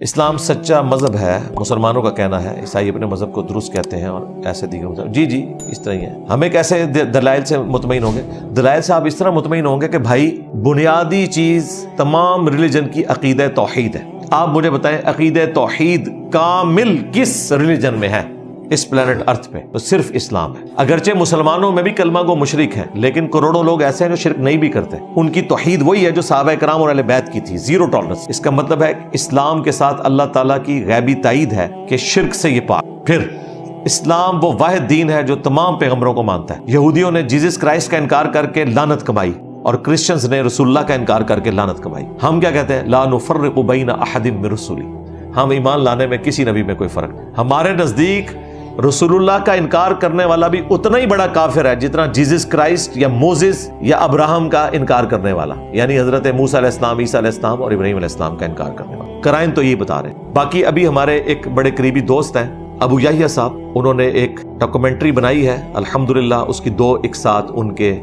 اسلام سچا مذہب ہے، مسلمانوں کا کہنا ہے، عیسائی اپنے مذہب کو درست کہتے ہیں اور ایسے دیگر مذہب جی اس طرح ہی ہے۔ ہمیں کیسے دلائل سے مطمئن ہوں گے؟ دلائل سے آپ اس طرح مطمئن ہوں گے کہ بھائی بنیادی چیز تمام ریلیجن کی عقیدہ توحید ہے۔ آپ مجھے بتائیں عقیدہ توحید کامل کس ریلیجن میں ہے اس پلانٹ ارتھ پہ؟ تو صرف اسلام ہے۔ اگرچہ مسلمانوں میں بھی کلمہ گو مشرک ہیں، لیکن کروڑوں لوگ ایسے ہیں جو شرک نہیں بھی کرتے۔ ان کی توحید وہی ہے جو صحابہ کرام اور اہل بیت کی تھی، زیرو ٹالرنس۔ اس کا مطلب ہے اسلام کے ساتھ اللہ تعالیٰ کی غیبی تائید ہے کہ شرک سے یہ پاک۔ پھر اسلام وہ واحد دین ہے جو تمام پیغمبروں کو مانتا ہے۔ یہودیوں نے جیزس کرائسٹ کا انکار کر کے لعنت کمائی اور کرسچنز نے رسول اللہ کا انکار کر کے لعنت کمائی۔ ہم کیا کہتے ہیں؟ لا نفرق بین احد من رسلی۔ ہم ایمان لانے میں کسی نبی میں کوئی فرق نہیں۔ ہمارے نزدیک رسول اللہ کا انکار کرنے والا بھی اتنا ہی بڑا کافر ہے جتنا جیزس کرائسٹ یا موزس یا ابراہم کا انکار کرنے والا، یعنی حضرت موسیٰ علیہ السلام، عیسیٰ علیہ السلام اور ابراہیم علیہ السلام کا انکار کرنے والا۔ قرائن تو یہی بتا رہے ہیں۔ باقی ابھی ہمارے ایک بڑے قریبی دوست ہیں ابو یحییٰ صاحب، انہوں نے ایک ڈاکومنٹری بنائی ہے، الحمدللہ اس کی 2 ایک ساتھ ان کے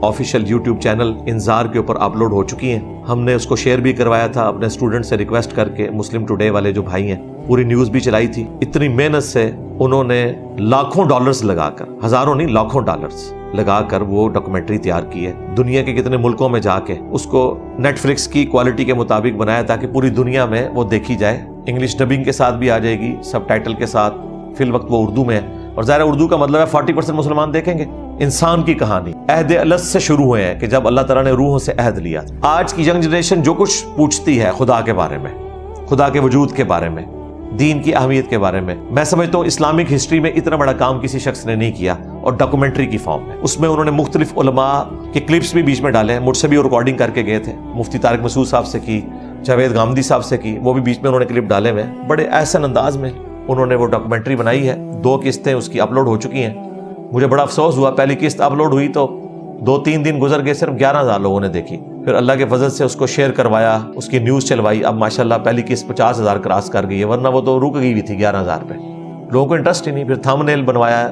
آفیشیل یوٹیوب چینل انذار کے اوپر اپلوڈ ہو چکی ہیں۔ ہم نے اس کو شیئر بھی کروایا تھا اپنے اسٹوڈنٹ سے ریکویسٹ کر کے، مسلم ٹوڈے والے جو بھائی ہیں، پوری نیوز بھی چلائی تھی۔ اتنی محنت سے انہوں نے لاکھوں ڈالرز لگا کر، ہزاروں نہیں لاکھوں ڈالرز لگا کر وہ ڈاکومنٹری تیار کی ہے۔ دنیا کے کتنے ملکوں میں جا کے اس کو نیٹ فلکس کی کوالٹی کے مطابق بنایا تاکہ پوری دنیا میں وہ دیکھی جائے۔ انگلش ڈبنگ کے ساتھ بھی آ جائے گی، سب ٹائٹل کے ساتھ۔ فی الوقت وہ اردو میں ہے، اور ظاہر اردو کا مطلب ہے 40% مسلمان دیکھیں گے۔ انسان کی کہانی عہد الست سے شروع ہوئے ہیں کہ جب اللہ تعالیٰ نے روحوں سے عہد لیا۔ آج کی ینگ جنریشن جو کچھ پوچھتی ہے خدا کے بارے میں، خدا کے وجود کے بارے میں، دین کی اہمیت کے بارے میں سمجھتا ہوں اسلامک ہسٹری میں اتنا بڑا کام کسی شخص نے نہیں کیا، اور ڈاکومنٹری کی فارم میں۔ اس میں انہوں نے مختلف علماء کے کلپس بھی بیچ میں ڈالے ہیں، مجھ سے بھی ریکارڈنگ کر کے گئے تھے، مفتی طارق مسعود صاحب سے کی، جاوید غامدی صاحب سے کی، وہ بھی بیچ میں انہوں نے کلپ ڈالے ہوئے ہیں۔ بڑے احسن انداز میں انہوں نے وہ ڈاکومنٹری بنائی ہے۔ 2 قسطیں اس کی اپلوڈ ہو چکی ہیں۔ مجھے بڑا افسوس ہوا، پہلی قسط اپلوڈ ہوئی تو 2-3 دن گزر گئے، صرف 11,000 لوگوں نے دیکھی۔ پھر اللہ کے فضل سے اس کو شیئر کروایا، اس کی نیوز چلوائی، اب ماشاءاللہ پہلی قسط 50,000 کراس کر گئی ہے، ورنہ وہ تو رک گئی ہوئی تھی 11,000 پہ۔ لوگوں کو انٹرسٹ ہی نہیں۔ پھر تھم نیل بنوایا،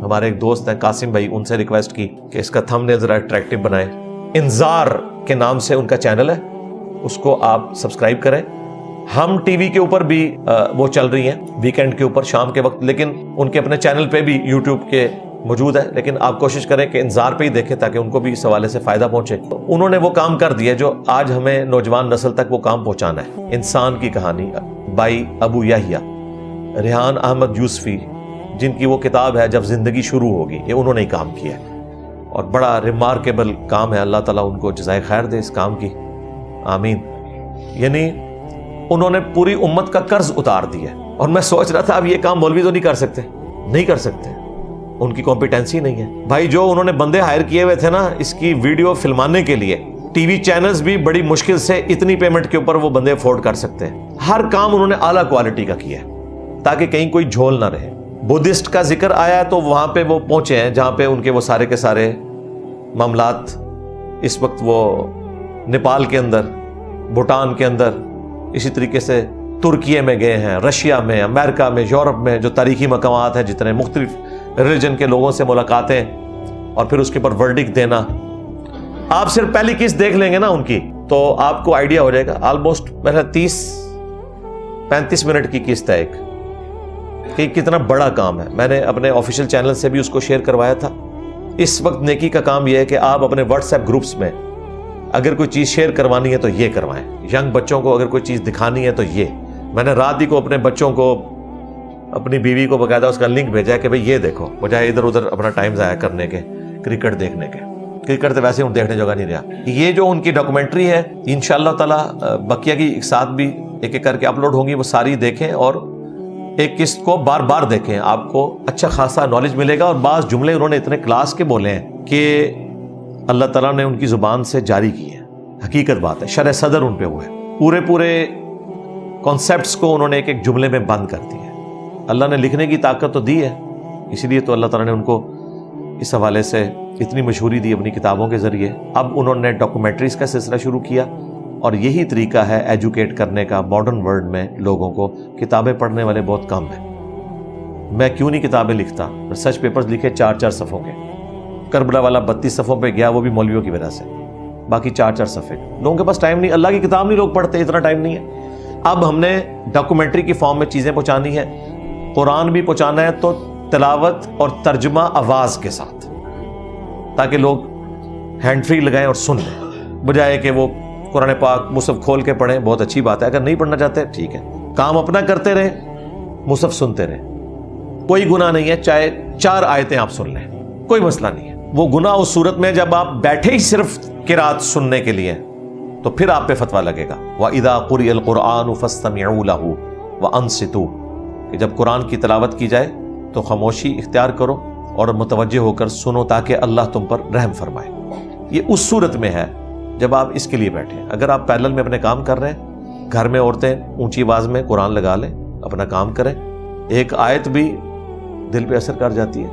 ہمارے ایک دوست ہیں قاسم بھائی، ان سے ریکویسٹ کی کہ اس کا تھم نیل ذرا اٹریکٹیو بنائے۔ انذار کے نام سے ان کا چینل ہے، اس کو آپ سبسکرائب کریں۔ ہم ٹی وی کے اوپر بھی وہ چل رہی ہیں ویکینڈ کے اوپر شام کے وقت، لیکن ان کے اپنے چینل پہ بھی یوٹیوب کے موجود ہے، لیکن آپ کوشش کریں کہ انذار پہ ہی دیکھیں تاکہ ان کو بھی اس حوالے سے فائدہ پہنچے۔ انہوں نے وہ کام کر دیا جو آج ہمیں نوجوان نسل تک وہ کام پہنچانا ہے۔ انسان کی کہانی بائی ابو یحییٰ، ریحان احمد یوسفی، جن کی وہ کتاب ہے جب زندگی شروع ہوگی، یہ انہوں نے ہی کام کیا ہے، اور بڑا ریمارکیبل کام ہے۔ اللہ تعالیٰ ان کو جزائے خیر دے اس کام کی، آمین۔ یعنی انہوں نے پوری امت کا قرض اتار دیا، اور میں سوچ رہا تھا اب یہ کام مولوی تو نہیں کر سکتے، نہیں کر سکتے، ان کی کمپیٹنسی نہیں ہے۔ بھائی جو انہوں نے بندے ہائر کیے ہوئے تھے نا اس کی ویڈیو فلمانے کے لیے، ٹی وی چینلز بھی بڑی مشکل سے اتنی پیمنٹ کے اوپر وہ بندے افورڈ کر سکتے ہیں۔ ہر کام انہوں نے اعلیٰ کوالٹی کا کیا ہے تاکہ کہیں کوئی جھول نہ رہے۔ بدھسٹ کا ذکر آیا ہے تو وہاں پہ وہ پہنچے ہیں جہاں پہ ان کے وہ سارے کے سارے معاملات اس وقت وہ نیپال کے اندر، بھوٹان کے اندر، اسی طریقے سے ترکیے میں گئے ہیں، رشیا میں، امریکہ میں، یورپ میں، جو تاریخی مقامات ہیں، جتنے مختلف ریلیجن کے لوگوں سے ملاقاتیں، اور پھر اس کے اوپر ورڈکٹ دینا۔ آپ صرف پہلی قسط دیکھ لیں گے نا ان کی تو آپ کو آئیڈیا ہو جائے گا۔ آلموسٹ میرا 30-35 منٹ کی قسط ہے ایک، کہ کتنا بڑا کام ہے۔ میں نے اپنے آفیشیل چینل سے بھی اس کو شیئر کروایا تھا۔ اس وقت نیکی کا کام یہ ہے کہ آپ اپنے واٹس ایپ گروپس میں اگر کوئی چیز شیئر کروانی ہے تو یہ کروائیں، ینگ بچوں کو اگر کوئی چیز دکھانی ہے تو یہ۔ میں نے رات ہی کو اپنے بچوں کو، اپنی بیوی کو باقاعدہ اس کا لنک بھیجا ہے کہ بھئی یہ دیکھو، بجائے ادھر ادھر اپنا ٹائم ضائع کرنے کے، کرکٹ دیکھنے کے۔ کرکٹ تو ویسے ہی دیکھنے جگہ نہیں رہا۔ یہ جو ان کی ڈاکومنٹری ہے انشاءاللہ تعالیٰ بقیہ کی ایک ساتھ بھی ایک ایک کر کے اپلوڈ ہوں گی، وہ ساری دیکھیں اور ایک قسط کو بار بار دیکھیں، آپ کو اچھا خاصا نالج ملے گا۔ اور بعض جملے انہوں نے اتنے کلاس کے بولے ہیں کہ اللہ تعالیٰ نے ان کی زبان سے جاری کی ہے، حقیقت بات ہے، شرح صدر ان پہ ہوئے، پورے کانسیپٹس کو انہوں نے ایک ایک جملے میں بند کر دیا ہے۔ اللہ نے لکھنے کی طاقت تو دی ہے، اسی لیے تو اللہ تعالیٰ نے ان کو اس حوالے سے اتنی مشہوری دی اپنی کتابوں کے ذریعے۔ اب انہوں نے ڈاکومنٹریز کا سلسلہ شروع کیا، اور یہی طریقہ ہے ایجوکیٹ کرنے کا ماڈرن ورلڈ میں لوگوں کو۔ کتابیں پڑھنے والے بہت کم ہیں۔ میں کیوں نہیں کتابیں لکھتا؟ ریسرچ پیپرز لکھے 4-4 صفحوں کے، کربلا والا 32 صفحوں پہ گیا، وہ بھی مولویوں کی وجہ سے، باقی 4-4 صفحے۔ لوگوں کے پاس ٹائم نہیں، اللہ کی کتاب نہیں لوگ پڑھتے، اتنا ٹائم نہیں ہے۔ اب ہم نے ڈاکومنٹری کی فارم میں چیزیں پہنچانی ہے، قرآن بھی پہنچانا ہے تو تلاوت اور ترجمہ آواز کے ساتھ، تاکہ لوگ ہینڈ فری لگائیں اور سن لیں، بجائے کہ وہ قرآن پاک مصحف کھول کے پڑھیں۔ بہت اچھی بات ہے، اگر نہیں پڑھنا چاہتے ٹھیک ہے، کام اپنا کرتے رہیں، مصحف سنتے رہیں، کوئی گناہ نہیں ہے، چاہے 4 آیتیں آپ سن لیں، کوئی مسئلہ نہیں ہے۔ وہ گناہ اس صورت میں جب آپ بیٹھے ہی صرف قرات سننے کے لیے تو پھر آپ پہ فتویٰ لگے گا۔ وَإِذَا قُرِئَ الْقُرْآنُ فَاسْتَمِعُوا لَهُ وَأَنصِتُوا، کہ جب قرآن کی تلاوت کی جائے تو خاموشی اختیار کرو اور متوجہ ہو کر سنو تاکہ اللہ تم پر رحم فرمائے۔ یہ اس صورت میں ہے جب آپ اس کے لیے بیٹھے ہیں۔ اگر آپ پیرلل میں اپنے کام کر رہے ہیں، گھر میں عورتیں اونچی آواز میں قرآن لگا لیں، اپنا کام کریں، ایک آیت بھی دل پہ اثر کر جاتی ہے۔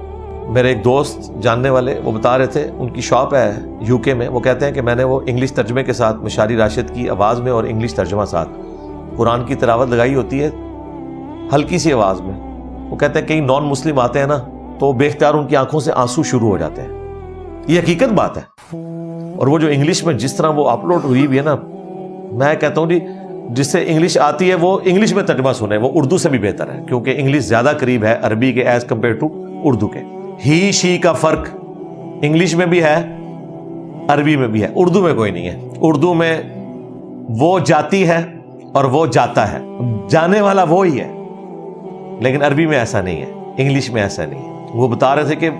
میرے ایک دوست جاننے والے وہ بتا رہے تھے، ان کی شاپ ہے UK میں، وہ کہتے ہیں کہ میں نے وہ انگلش ترجمے کے ساتھ مشاری راشد کی آواز میں اور انگلش ترجمہ ساتھ قرآن کی تلاوت لگائی ہوتی ہے ہلکی سی آواز میں۔ وہ کہتے ہیں کئی نان مسلم آتے ہیں نا تو بے اختیار ان کی آنکھوں سے آنسو شروع ہو جاتے ہیں۔ یہ حقیقت بات ہے۔ اور وہ جو انگلش میں جس طرح وہ اپلوڈ ہوئی بھی ہے نا، میں کہتا ہوں جی جس سے انگلش آتی ہے وہ انگلش میں ترجمہ سنے، وہ اردو سے بھی بہتر ہے، کیونکہ انگلش زیادہ قریب ہے عربی کے ایز کمپیئر ٹو اردو کے۔ ہی شی کا فرق انگلش میں بھی ہے، عربی میں بھی ہے، اردو میں کوئی نہیں ہے۔ اردو میں وہ جاتی ہے اور وہ جاتا ہے، جانے والا وہی ہے، لیکن عربی میں ایسا نہیں ہے، انگلش میں ایسا نہیں ہے۔ وہ بتا رہے تھے کہ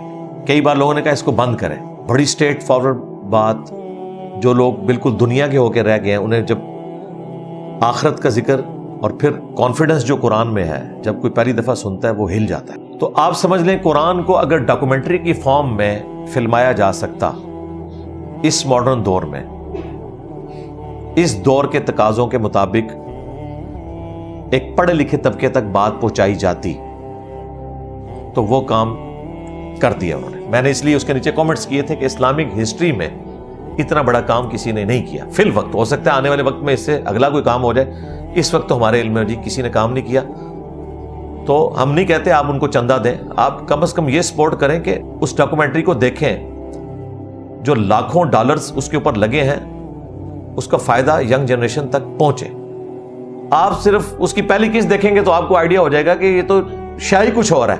کئی بار لوگوں نے کہا اس کو بند کریں، بڑی اسٹریٹ فارورڈ بات۔ جو لوگ بالکل دنیا کے ہو کے رہ گئے ہیں، انہیں جب آخرت کا ذکر اور پھر کانفیڈنس جو قرآن میں ہے، جب کوئی پہلی دفعہ سنتا ہے وہ ہل جاتا ہے۔ تو آپ سمجھ لیں قرآن کو اگر ڈاکومنٹری کی فارم میں فلمایا جا سکتا اس ماڈرن دور میں، اس دور کے تقاضوں کے مطابق ایک پڑھے لکھے طبقے تک بات پہنچائی جاتی تو وہ کام کر دیا انہوں نے۔ میں نے اس لیے اس کے نیچے کامنٹس کیے تھے کہ اسلامک ہسٹری میں اتنا بڑا کام کسی نے نہیں کیا فی الوقت۔ ہو سکتا ہے آنے والے وقت میں اس سے اگلا کوئی کام ہو جائے، اس وقت تو ہمارے علم میں جی کسی نے کام نہیں کیا۔ تو ہم نہیں کہتے آپ ان کو چندہ دیں، آپ کم از کم یہ سپورٹ کریں کہ اس ڈاکومنٹری کو دیکھیں، جو لاکھوں ڈالرز اس کے اوپر لگے ہیں اس کا فائدہ ینگ جنریشن تک پہنچے۔ آپ صرف اس کی پہلی قسط دیکھیں گے تو آپ کو آئیڈیا ہو جائے گا کہ یہ تو شاید کچھ اور ہے،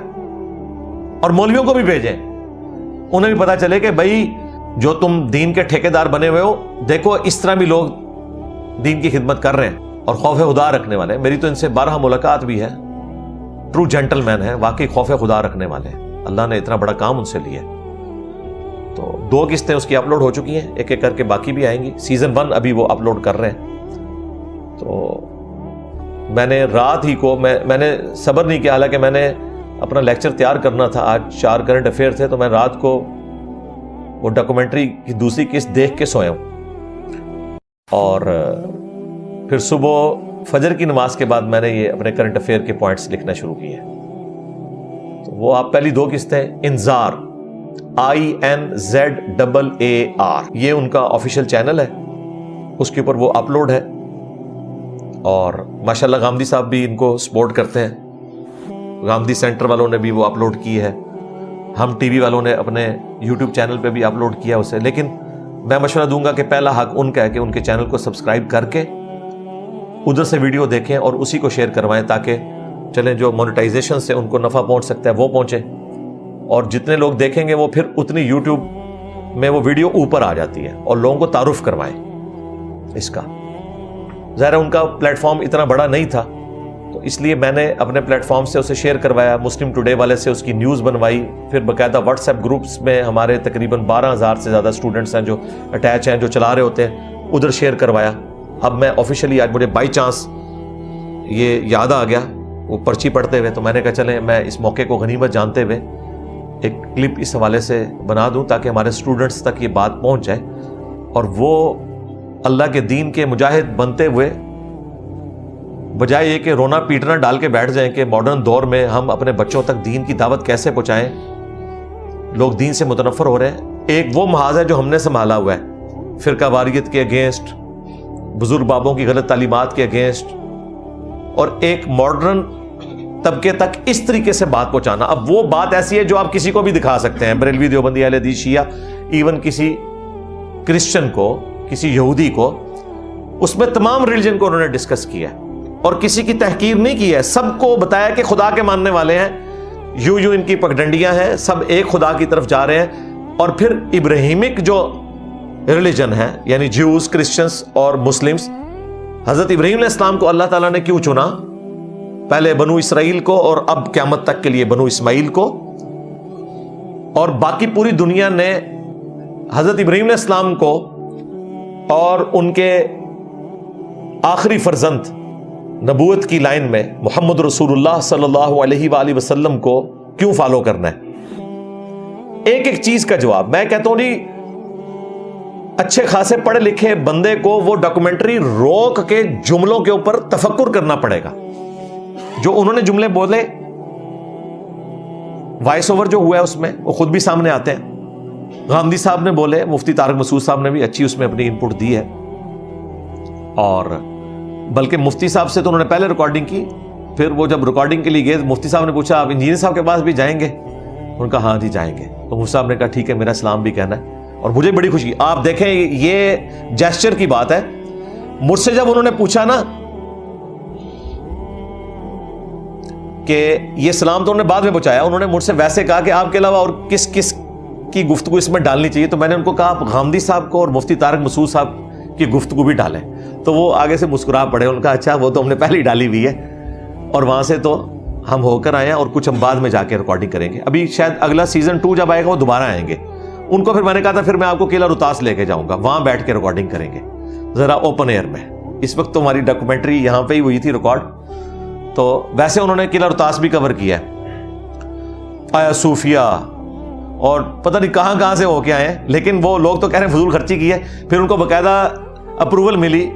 اور مولویوں کو بھی بھیجیں، انہیں بھی پتا چلے کہ بھائی جو تم دین کے ٹھیکیدار بنے ہوئے ہو، دیکھو اس طرح بھی لوگ دین کی خدمت کر رہے ہیں اور خوف خدا رکھنے والے ہیں۔ میری تو ان سے 12 ملاقات بھی ہے، ٹرو جینٹل مین ہے، واقعی خوف خدا رکھنے والے ہیں، اللہ نے اتنا بڑا کام ان سے لیا۔ تو 2 قسطیں اس کی اپلوڈ ہو چکی ہیں، ایک ایک کر کے باقی بھی آئیں گی۔ سیزن 1 ابھی وہ اپلوڈ کر رہے ہیں۔ تو میں نے رات ہی کو میں نے صبر نہیں کیا، حالانکہ میں نے اپنا لیکچر تیار کرنا تھا، آج 4 کرنٹ افیئر تھے، تو میں رات کو وہ ڈاکومنٹری کی دوسری قسط دیکھ کے سویا ہوں، اور پھر صبح فجر کی نماز کے بعد میں نے یہ اپنے کرنٹ افیئر کے پوائنٹس لکھنا شروع کیے۔ تو وہ آپ پہلی 2 قسطیں انذار INZAAR، یہ ان کا آفیشیل چینل ہے، اس کے اوپر وہ اپلوڈ ہے، اور ماشاءاللہ غامدی صاحب بھی ان کو سپورٹ کرتے ہیں، غامدی سینٹر والوں نے بھی وہ اپلوڈ کی ہے، ہم ٹی وی والوں نے اپنے یوٹیوب چینل پہ بھی اپلوڈ کیا اسے۔ لیکن میں مشورہ دوں گا کہ پہلا حق ان کا ہے کہ ان کے چینل کو سبسکرائب کر کے ادھر سے ویڈیو دیکھیں اور اسی کو شیئر کروائیں، تاکہ چلیں جو مونیٹائزیشن سے ان کو نفع پہنچ سکتا ہے وہ پہنچے، اور جتنے لوگ دیکھیں گے وہ پھر اتنی یوٹیوب میں وہ ویڈیو اوپر آ جاتی ہے، اور لوگوں کو تعارف کروائیں اس کا۔ ظاہر ہے ان کا پلیٹ فارم اتنا بڑا نہیں تھا، تو اس لیے میں نے اپنے پلیٹ فارم سے اسے شیئر کروایا، مسلم ٹوڈے والے سے اس کی نیوز بنوائی، پھر باقاعدہ واٹس ایپ گروپس میں ہمارے تقریباً 12,000 سے زیادہ اسٹوڈنٹس ہیں جو اٹیچ ہیں، جو چلا رہے ہوتے ہیں، ادھر شیئر کروایا۔ اب میں آفیشیلی آج مجھے بائی چانس یہ یاد آ گیا وہ پرچی پڑھتے ہوئے، تو میں نے کہا چلیں میں اس موقع کو غنیمت جانتے ہوئے ایک کلپ اس حوالے سے بنا دوں تاکہ ہمارے اسٹوڈنٹس تک یہ بات پہنچ جائے، اور وہ اللہ کے دین کے مجاہد بنتے ہوئے بجائے یہ کہ رونا پیٹنا ڈال کے بیٹھ جائیں کہ ماڈرن دور میں ہم اپنے بچوں تک دین کی دعوت کیسے پہنچائیں، لوگ دین سے متنفر ہو رہے ہیں۔ ایک وہ محاذ ہے جو ہم نے سنبھالا ہوا ہے فرقہ واریت کے اگینسٹ، بزرگ بابوں کی غلط تعلیمات کے اگینسٹ، اور ایک ماڈرن طبقے تک اس طریقے سے بات پہنچانا۔ اب وہ بات ایسی ہے جو آپ کسی کو بھی دکھا سکتے ہیں، بریلوی، دیوبندی، اہل حدیث، شیعہ، ایون کسی کرسچن کو، کسی یہودی کو، اس میں تمام ریلیجن کو انہوں نے ڈسکس کیا، اور کسی کی تحقیر نہیں کی ہے، سب کو بتایا کہ خدا کے ماننے والے ہیں، یوں ان کی پگڈنڈیاں ہیں، سب ایک خدا کی طرف جا رہے ہیں۔ اور پھر ابراہیمک جو ریلیجن ہے، یعنی جیوز، کرسچنز اور مسلمز، حضرت ابراہیم علیہ السلام کو اللہ تعالیٰ نے کیوں چنا؟ پہلے بنو اسرائیل کو اور اب قیامت تک کے لیے بنو اسماعیل کو، اور باقی پوری دنیا نے حضرت ابراہیم علیہ السلام کو اور ان کے آخری فرزند نبوت کی لائن میں محمد رسول اللہ صلی اللہ علیہ وآلہ وسلم کو کیوں فالو کرنا ہے؟ ایک ایک چیز کا جواب میں کہتا ہوں جی، اچھے خاصے پڑھے لکھے بندے کو وہ ڈاکومنٹری روک کے جملوں کے اوپر تفکر کرنا پڑے گا۔ جو انہوں نے جملے بولے، وائس اوور جو ہوا ہے اس میں وہ خود بھی سامنے آتے ہیں، غامدی صاحب نے بولے، مفتی طارق مسعود صاحب نے بھی اچھی اس میں اپنی ان پٹ دی ہے، اور بلکہ مفتی صاحب سے تو انہوں نے پہلے ریکارڈنگ کی، پھر وہ جب ریکارڈنگ کے لیے گئے مفتی صاحب نے پوچھا آپ انجینئر صاحب کے پاس بھی جائیں گے؟ ان کا ہاں جی جائیں گے۔ تو مفتی صاحب نے کہا ٹھیک ہے، میرا سلام بھی کہنا ہے۔ اور مجھے بڑی خوشی، آپ دیکھیں یہ جیسچر کی بات ہے، مجھ سے جب انہوں نے پوچھا نا کہ یہ سلام تو انہوں نے بعد میں پہنچایا، انہوں نے مجھ سے ویسے کہا کہ آپ کے علاوہ اور کس کس کی گفتگو اس میں ڈالنی چاہیے، تو میں نے ان کو کہا آپ غامدی صاحب کو اور مفتی طارق مسعود صاحب کی گفتگو بھی ڈالیں۔ تو وہ آگے سے مسکرا پڑے، ان کا اچھا وہ تو ہم نے پہلے ہی ڈالی ہوئی ہے، اور وہاں سے تو ہم ہو کر آئے ہیں، اور کچھ ہم بعد میں جا کے ریکارڈنگ کریں گے۔ ابھی شاید اگلا سیزن 2 جب آئے گا وہ دوبارہ آئیں گے، ان کو پھر میں نے کہا تھا پھر میں آپ کو قلعہ روہتاس لے کے جاؤں گا، وہاں بیٹھ کے ریکارڈنگ کریں گے ذرا اوپن ایئر میں۔ اس وقت تو ہماری ڈاکومنٹری یہاں پہ ہی ہوئی تھی ریکارڈ، تو ویسے انہوں نے قلعہ روہتاس بھی کور کیا ہے، آیا صوفیہ اور پتہ نہیں کہاں سے ہو کے آئے ہیں، لیکن وہ لوگ تو کہہ رہے ہیں فضول خرچی کی ہے۔ پھر ان کو باقاعدہ اپروول ملی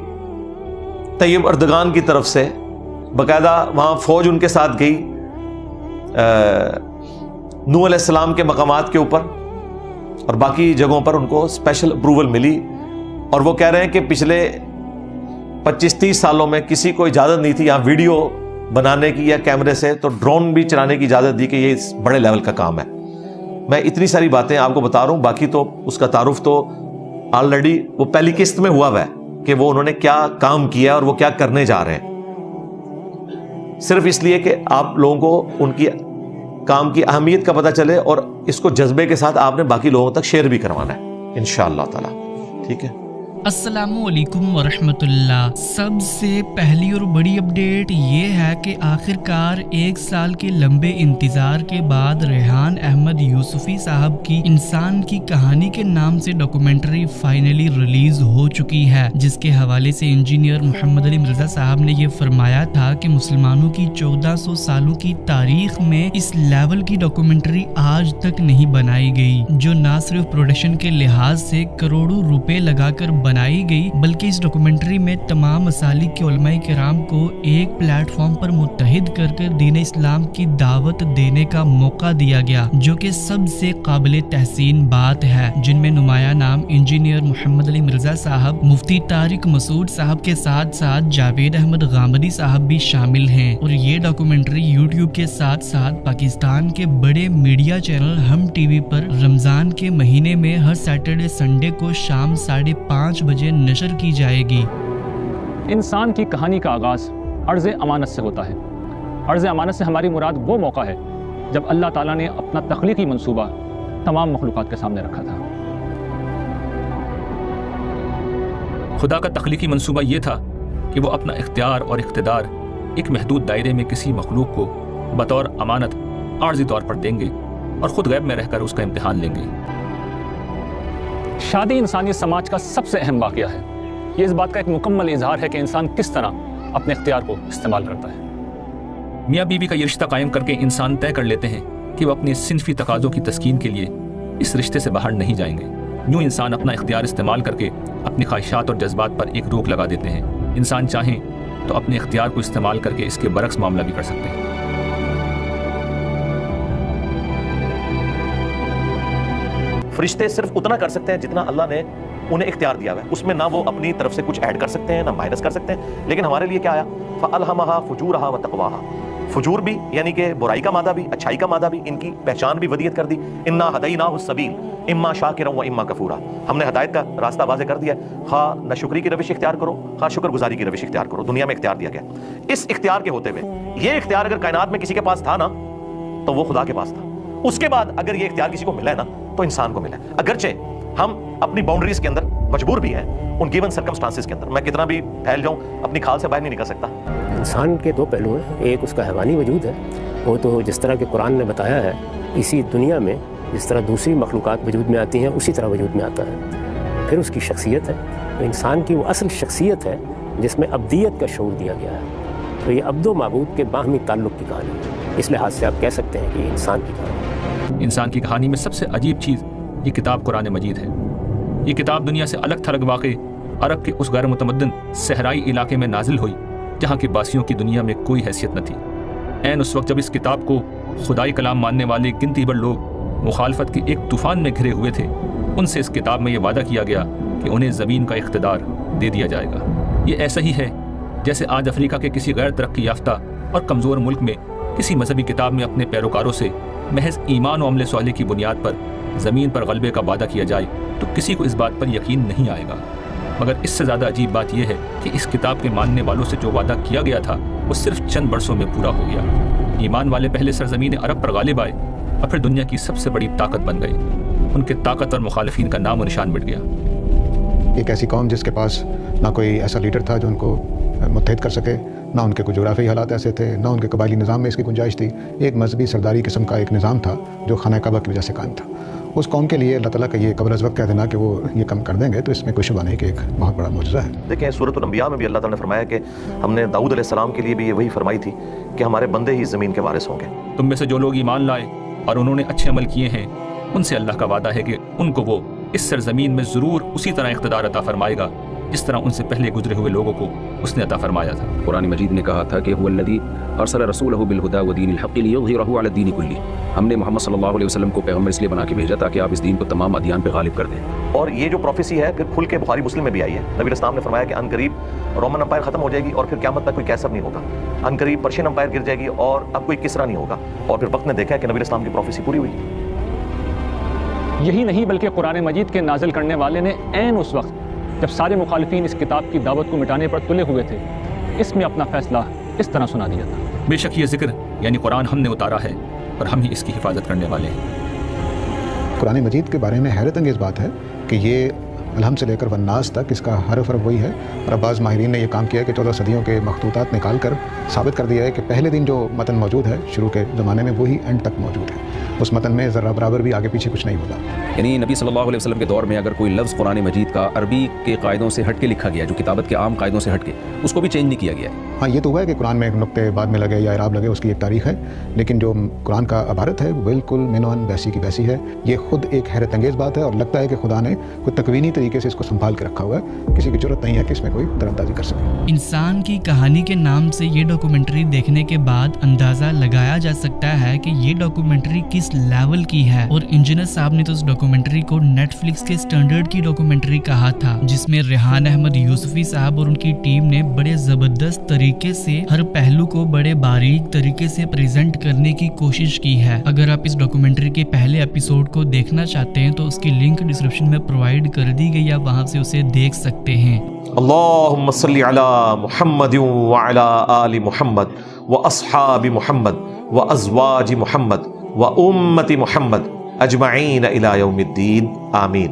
طیب اردگان کی طرف سے، باقاعدہ وہاں فوج ان کے ساتھ گئی نوح علیہ السلام کے مقامات کے اوپر اور باقی جگہوں پر ان کو اسپیشل اپروول ملی، اور وہ کہہ رہے ہیں کہ پچھلے 25-30 سالوں میں کسی کو اجازت نہیں تھی یہاں ویڈیو بنانے کی یا کیمرے سے، تو ڈرون بھی چلانے کی اجازت دی کہ یہ اس بڑے لیول کا کام ہے۔ میں اتنی ساری باتیں آپ کو بتا رہا ہوں، باقی تو اس کا تعارف تو آلریڈی وہ پہلی قسط میں ہوا ہے کہ وہ انہوں نے کیا کام کیا اور وہ کیا کرنے جا رہے ہیں، صرف اس لیے کہ آپ لوگوں کو ان کی کام کی اہمیت کا پتہ چلے، اور اس کو جذبے کے ساتھ آپ نے باقی لوگوں تک شیئر بھی کروانا ہے انشاءاللہ تعالی۔ ٹھیک ہے، السلام علیکم ورحمۃ اللہ۔ سب سے پہلی اور بڑی اپڈیٹ یہ ہے کہ آخرکار 1 سال کے لمبے انتظار کے بعد ریحان احمد یوسفی صاحب کی انسان کی کہانی کے نام سے ڈاکومنٹری فائنلی ریلیز ہو چکی ہے، جس کے حوالے سے انجینئر محمد علی مرزا صاحب نے یہ فرمایا تھا کہ مسلمانوں کی 1400 سالوں کی تاریخ میں اس لیول کی ڈاکومنٹری آج تک نہیں بنائی گئی، جو نہ صرف پروڈکشن کے لحاظ سے کروڑوں روپے لگا کر بنائی گئی، بلکہ اس ڈاکومنٹری میں تمام مسالک کے علماء کرام کو ایک پلیٹ فارم پر متحد کر دین اسلام کی دعوت دینے کا موقع دیا گیا، جو کہ سب سے قابل تحسین بات ہے، جن میں نمایاں نام انجینئر محمد علی مرزا صاحب، مفتی طارق مسعود صاحب کے ساتھ ساتھ جاوید احمد غامدی صاحب بھی شامل ہیں۔ اور یہ ڈاکومنٹری یوٹیوب کے ساتھ ساتھ پاکستان کے بڑے میڈیا چینل ہم ٹی وی پر رمضان کے مہینے میں ہر سیٹرڈے سنڈے کو شام 5:30 بجے نشر کی جائے گی۔ انسان کی کہانی کا آغاز عرض امانت سے ہوتا ہے۔ عرض امانت سے ہماری مراد وہ موقع ہے جب اللہ تعالیٰ نے اپنا تخلیقی منصوبہ تمام مخلوقات کے سامنے رکھا تھا۔ خدا کا تخلیقی منصوبہ یہ تھا کہ وہ اپنا اختیار اور اقتدار ایک محدود دائرے میں کسی مخلوق کو بطور امانت عارضی طور پر دیں گے اور خود غیب میں رہ کر اس کا امتحان لیں گے۔ شادی انسانی سماج کا سب سے اہم واقعہ ہے۔ یہ اس بات کا ایک مکمل اظہار ہے کہ انسان کس طرح اپنے اختیار کو استعمال کرتا ہے۔ میاں بیوی کا یہ رشتہ قائم کر کے انسان طے کر لیتے ہیں کہ وہ اپنی صنفی تقاضوں کی تسکین کے لیے اس رشتے سے باہر نہیں جائیں گے۔ یوں انسان اپنا اختیار استعمال کر کے اپنی خواہشات اور جذبات پر ایک روک لگا دیتے ہیں۔ انسان چاہیں تو اپنے اختیار کو استعمال کر کے اس کے برعکس معاملہ بھی کر سکتے ہیں۔ فرشتے صرف اتنا کر سکتے ہیں جتنا اللہ نے انہیں اختیار دیا ہوا ہے، اس میں نہ وہ اپنی طرف سے کچھ ایڈ کر سکتے ہیں نہ مائنس کر سکتے ہیں، لیکن ہمارے لیے کیا آیا؟ فَأَلْهَمَهَا فُجُورَهَا وَتَقْوَاهَا، فجور بھی یعنی کہ برائی کا مادہ بھی اچھائی کا مادہ بھی، ان کی پہچان بھی ودیت کر دی. انا ہدیناہ السبیل اما شاکرا و اما کفورا. ہم نے ہدایت کا راستہ واضح کر دیا، خواہ ناشکری کی روش اختیار کرو خواہ شکر گزاری کی روش اختیار کرو. دنیا میں اختیار دیا گیا. اس اختیار کے ہوتے ہوئے یہ اختیار اگر کائنات میں کسی کے پاس تھا نا تو وہ خدا کے پاس تھا. اس کے بعد اگر یہ اختیار کسی کو ملا ہے نا تو انسان کو ملا ہے. اگرچہ ہم اپنی باؤنڈریز کے اندر مجبور بھی ہیں ان گیون سرکمسٹانسز کے اندر. میں کتنا بھی پھیل جاؤں اپنی کھال سے باہر نہیں نکل سکتا. انسان کے دو پہلو ہیں، ایک اس کا حیوانی وجود ہے، وہ تو جس طرح کہ قرآن نے بتایا ہے اسی دنیا میں جس طرح دوسری مخلوقات وجود میں آتی ہیں اسی طرح وجود میں آتا ہے. پھر اس کی شخصیت ہے، تو انسان کی وہ اصل شخصیت ہے جس میں ابدیت کا شعور دیا گیا ہے. تو یہ عبد و معبود کے باہمی تعلق کی کہانی ہے. اس لحاظ سے آپ کہہ سکتے ہیں کہ یہ انسان کی کہانی ہے. انسان کی کہانی میں سب سے عجیب چیز یہ کتاب قرآن مجید ہے. یہ کتاب دنیا سے الگ تھلگ واقع عرب کے اس غیر متمدن صحرائی علاقے میں نازل ہوئی جہاں کی باسیوں کی دنیا میں کوئی حیثیت نہ تھی. عین اس وقت جب اس کتاب کو خدائی کلام ماننے والے گنتی بھر لوگ مخالفت کے ایک طوفان میں گھرے ہوئے تھے، ان سے اس کتاب میں یہ وعدہ کیا گیا کہ انہیں زمین کا اقتدار دے دیا جائے گا. یہ ایسا ہی ہے جیسے آج افریقہ کے کسی غیر ترقی یافتہ اور کمزور ملک میں کسی مذہبی کتاب میں اپنے پیروکاروں سے محض ایمان و عمل صالح کی بنیاد پر زمین پر غلبے کا وعدہ کیا جائے تو کسی کو اس بات پر یقین نہیں آئے گا. مگر اس سے زیادہ عجیب بات یہ ہے کہ اس کتاب کے ماننے والوں سے جو وعدہ کیا گیا تھا وہ صرف چند برسوں میں پورا ہو گیا. ایمان والے پہلے سرزمین عرب پر غالب آئے اور پھر دنیا کی سب سے بڑی طاقت بن گئے. ان کے طاقتور مخالفین کا نام و نشان مٹ گیا. ایک ایسی قوم جس کے پاس نہ کوئی ایسا لیڈر تھا جو ان کو متحد کر سکے، نہ ان کے کوئی جغرافیائی حالات ایسے تھے، نہ ان کے قبائلی نظام میں اس کی گنجائش تھی. ایک مذہبی سرداری قسم کا ایک نظام تھا جو خانہ کعبہ کی وجہ سے قائم تھا. اس قوم کے لیے اللہ تعالیٰ کا یہ قبل از وقت کہہ دینا کہ وہ یہ کم کر دیں گے تو اس میں کوئی شبہ نہیں کہ ایک بہت بڑا معجزہ ہے. دیکھیں سورۃ الانبیاء میں بھی اللہ تعالیٰ نے فرمایا کہ ہم نے داؤد علیہ السلام کے لیے بھی یہ وہی فرمائی تھی کہ ہمارے بندے ہی زمین کے وارث ہوں گے. تم میں سے جو لوگ ایمان لائے اور انہوں نے اچھے عمل کیے ہیں ان سے اللہ کا وعدہ ہے کہ ان کو وہ اس سرزمین میں ضرور اسی طرح اقتدار عطا فرمائے گا جس طرح ان سے پہلے گزرے ہوئے لوگوں کو اس نے عطا فرمایا تھا. قرآن مجید نے کہا تھا کہ هو الذی ارسل رسولہ بالہدی ودین الحق لیظہرہ علی الدین کلہ. ہم نے محمد صلی اللہ علیہ وسلم کو پیغمبر اس لیے بنا کے بھیجا تاکہ آپ اس دین کو تمام ادیان پہ غالب کر دیں. اور یہ جو پروفیسی ہے پھر کھل کے بخاری مسلم میں بھی آئی ہے. نبی علیہ السلام نے فرمایا کہ ان قریب رومن امپائر ختم ہو جائے گی اور پھر قیامت تک کوئی کیسر نہیں ہوگا. ان قریب پرشین امپائر گر جائے گی اور اب کوئی کسرا نہیں ہوگا. اور پھر وقت نے دیکھا کہ نبی علیہ السلام کی پروفیسی پوری ہوئی. یہی نہیں بلکہ قرآن مجید کے نازل کرنے والے نے عین اس وقت جب سارے مخالفین اس کتاب کی دعوت کو مٹانے پر تلے ہوئے تھے اس میں اپنا فیصلہ اس طرح سنا دیا تھا. بے شک یہ ذکر یعنی قرآن ہم نے اتارا ہے اور ہم ہی اس کی حفاظت کرنے والے ہیں. قرآن مجید کے بارے میں حیرت انگیز بات ہے کہ یہ الحمد سے لے کر والناس تک اس کا حرف وہی ہے. اور بعض ماہرین نے یہ کام کیا ہے کہ 14 صدیوں کے مخطوطات نکال کر ثابت کر دیا ہے کہ پہلے دن جو متن موجود ہے شروع کے زمانے میں وہی اینڈ تک موجود ہے. اس متن میں ذرہ برابر بھی آگے پیچھے کچھ نہیں ہوتا. یعنی نبی صلی اللہ علیہ وسلم کے دور میں اگر کوئی لفظ قرآن مجید کا عربی کے قاعدوں سے ہٹ کے لکھا گیا جو کتابت کے عام قاعدوں سے ہٹ کے اس کو بھی چینج نہیں کیا گیا ہے. ہاں یہ تو ہوا ہے کہ قرآن میں ایک نقطے بعد میں لگے یا اعراب لگے اس کی ایک تاریخ ہے، لیکن جو قرآن کا عبارت ہے وہ بالکل مینوان ویسی کی ویسی ہے. یہ خود ایک حیرت انگیز بات ہے اور لگتا ہے کہ خدا نے کوئی تکوینی طریقے سے اس کو سنبھال کے رکھا ہوا ہے. کسی کی ضرورت نہیں ہے کہ اس میں کوئی ترندازی کر سکے. انسان کی کہانی کے نام سے یہ ڈاکومنٹری دیکھنے کے بعد اندازہ لگایا جا سکتا ہے کہ یہ ڈاکومنٹری کس لیول کی ہے. اور انجینئر صاحب نے تو اس ڈاکومنٹری کو نیٹ فلکس کے سٹینڈرڈ کی ڈاکومنٹری کہا تھا جس میں ریحان احمد یوسفی صاحب اور ان کی ٹیم نے بڑے زبردست طریقے سے ہر پہلو کو بڑے باریک طریقے سے پریزنٹ کرنے کی کوشش کی ہے. اگر آپ اس ڈاکومنٹری کے پہلے ایپیسوڈ کو دیکھنا چاہتے ہیں تو اس کی لنک ڈسکرپشن میں پرووائڈ کر دی گئی، آپ وہاں سے اسے دیکھ سکتے ہیں. اللہم صلی علی محمد وعلی آل محمد واصحاب محمد وازواج محمد وامت محمد اجمعین الی یوم الدین آمین.